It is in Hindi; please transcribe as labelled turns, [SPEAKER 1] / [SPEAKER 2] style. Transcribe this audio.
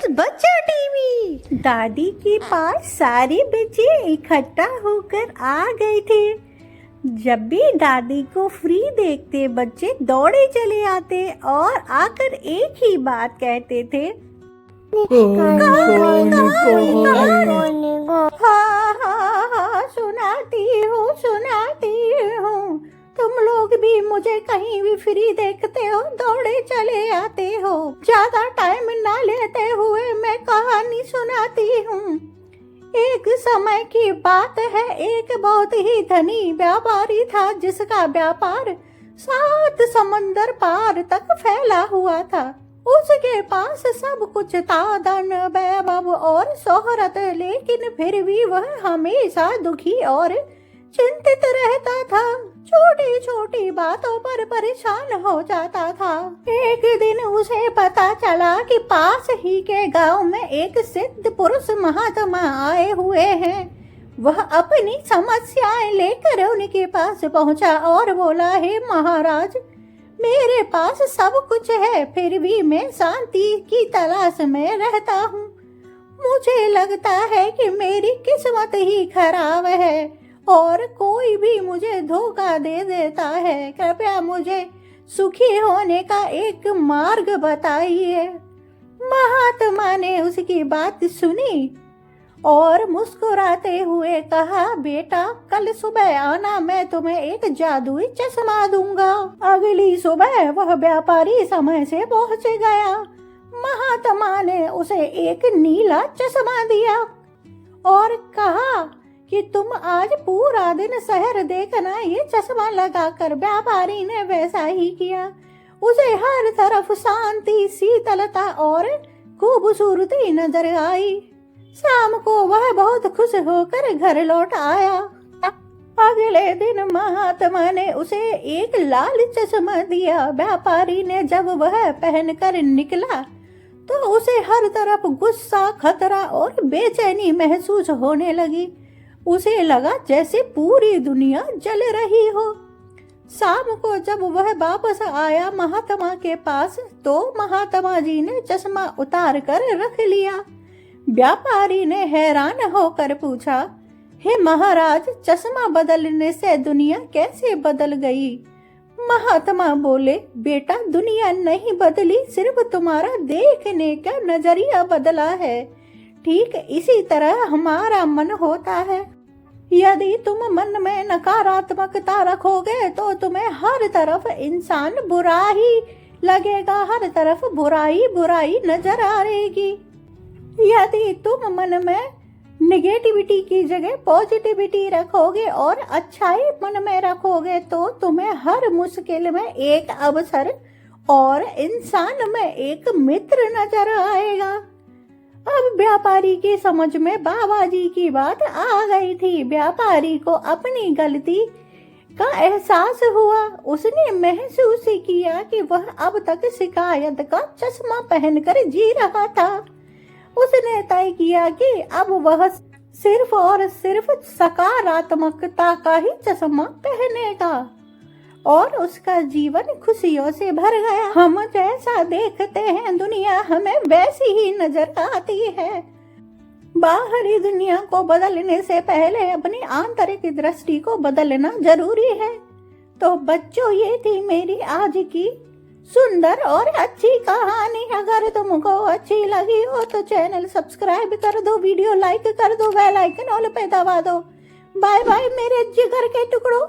[SPEAKER 1] बच्चा टीवी। दादी के पास सारे बच्चे इकट्ठा होकर आ गए थे। जब भी दादी को फ्री देखते बच्चे दौड़े चले आते और आकर एक ही बात कहते थे, हाँ हाँ हाँ सुनाती हूँ। तुम लोग भी मुझे कहीं भी फ्री देखते हो दौड़े चले आते हो। ज्यादा टाइम ना लेते हुए मैं कहानी सुनाती हूँ। एक समय की बात है, एक बहुत ही धनी व्यापारी था जिसका व्यापार 7 समंदर पार तक फैला हुआ था। उसके पास सब कुछ था, धन वैभव और शोहरत, लेकिन फिर भी वह हमेशा दुखी और चिंतित रहता था। छोटी छोटी बातों पर परेशान हो जाता था। एक दिन उसे पता चला कि पास ही के गांव में एक सिद्ध पुरुष महात्मा आए हुए हैं। वह अपनी समस्याएं लेकर उनके पास पहुंचा और बोला, हे महाराज, मेरे पास सब कुछ है, फिर भी मैं शांति की तलाश में रहता हूँ। मुझे लगता है कि मेरी किस्मत ही खराब है और कोई भी मुझे धोखा दे देता है। कृपया मुझे सुखी होने का एक मार्ग बताइए। महात्मा ने उसकी बात सुनी और मुस्कुराते हुए कहा, बेटा, कल सुबह आना, मैं तुम्हें एक जादुई चश्मा दूंगा। अगली सुबह वह व्यापारी समय से पहुंच गया। महात्मा ने उसे एक नीला चश्मा दिया और कहा कि तुम आज पूरा दिन शहर देखना ये चश्मा लगाकर। व्यापारी ने वैसा ही किया। उसे हर तरफ शांति, शीतलता और खूबसूरती नजर आई। शाम को वह बहुत खुश होकर घर लौट आया। अगले दिन महात्मा ने उसे एक लाल चश्मा दिया। व्यापारी ने जब वह पहनकर निकला तो उसे हर तरफ गुस्सा, खतरा और बेचैनी महसूस होने लगी। उसे लगा जैसे पूरी दुनिया जल रही हो। शाम को जब वह वापस आया महात्मा के पास तो महात्मा जी ने चश्मा उतार कर रख लिया। व्यापारी ने हैरान होकर पूछा, हे महाराज, चश्मा बदलने से दुनिया कैसे बदल गई? महात्मा बोले, बेटा, दुनिया नहीं बदली, सिर्फ तुम्हारा देखने का नजरिया बदला है। ठीक इसी तरह हमारा मन होता है। यदि तुम मन में नकारात्मकता रखोगे तो तुम्हें हर तरफ इंसान बुरा ही लगेगा, हर तरफ बुराई बुराई नजर आएगी। यदि तुम मन में नेगेटिविटी की जगह पॉजिटिविटी रखोगे और अच्छाई मन में रखोगे तो तुम्हें हर मुश्किल में एक अवसर और इंसान में एक मित्र नजर आएगा। अब व्यापारी की समझ में बाबा जी की बात आ गई थी। व्यापारी को अपनी गलती का एहसास हुआ। उसने महसूस किया कि वह अब तक शिकायत का चश्मा पहनकर जी रहा था। उसने तय किया कि अब वह सिर्फ और सिर्फ सकारात्मकता का ही चश्मा पहनेगा और उसका जीवन खुशियों से भर गया। हम जैसा देखते हैं दुनिया हमें वैसी ही नजर आती है। बाहरी दुनिया को बदलने से पहले अपनी आंतरिक दृष्टि को बदलना जरूरी है। तो बच्चों, ये थी मेरी आज की सुंदर और अच्छी कहानी। अगर तुमको अच्छी लगी हो तो चैनल सब्सक्राइब कर दो, वीडियो लाइक कर दो, बेल आइकन ऑल पे दबा दो। बाय बाय मेरे जिगर के टुकड़ों।